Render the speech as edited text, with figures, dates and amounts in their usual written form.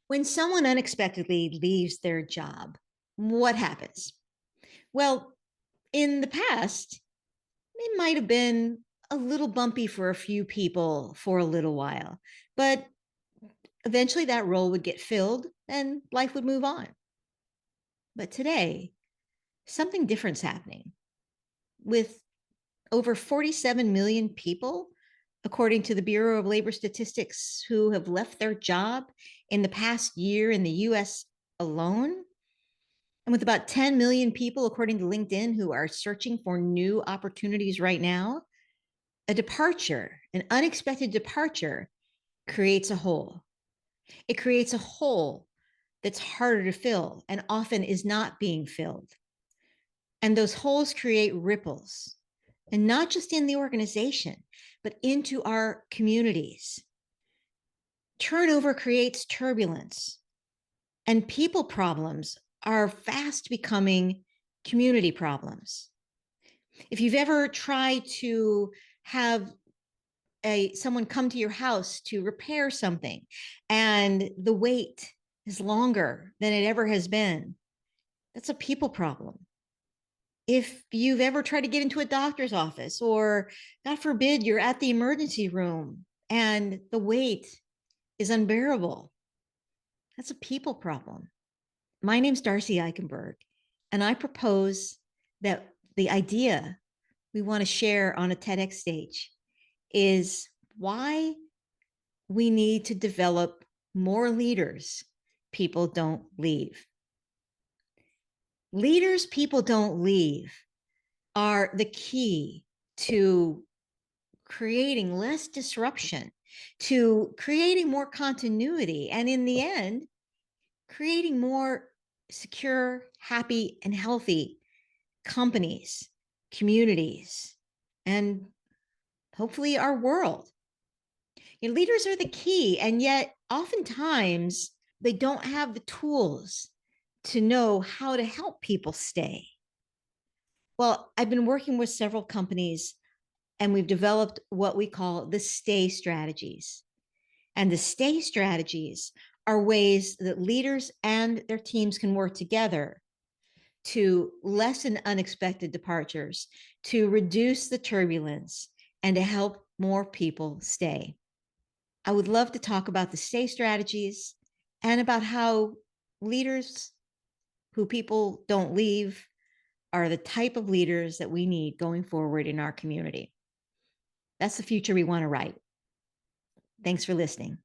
When someone unexpectedly leaves their job, what happens? Well, in the past, it might have been a little bumpy for a few people for a little while, but eventually that role would get filled and life would move on. But today, something different's happening. With over 47 million people, according to the Bureau of Labor Statistics, who have left their job in the past year in the US alone, and with about 10 million people, according to LinkedIn, who are searching for new opportunities right now, a departure, an unexpected departure, creates a hole. It creates a hole that's harder to fill and often is not being filled. And those holes create ripples, and not just in the organization, but into our communities. Turnover creates turbulence, and people problems are fast becoming community problems. If you've ever tried to have someone come to your house to repair something and the wait is longer than it ever has been, that's a people problem. If you've ever tried to get into a doctor's office, or God forbid, you're at the emergency room and the wait is unbearable, that's a people problem. My name's Darcy Eichenberg, and I propose that the idea we want to share on a TEDx stage is why we need to develop more leaders people don't leave. Leaders people don't leave are the key to creating less disruption, to creating more continuity, and in the end, creating more secure, happy, and healthy companies, communities, and hopefully our world. Leaders are the key, and yet oftentimes they don't have the tools to know how to help people stay. Well, I've been working with several companies, and we've developed what we call the stay strategies. And the stay strategies are ways that leaders and their teams can work together to lessen unexpected departures, to reduce the turbulence, and to help more people stay. I would love to talk about the stay strategies and about how leaders who people don't leave are the type of leaders that we need going forward in our community. That's the future we want to write. Thanks for listening.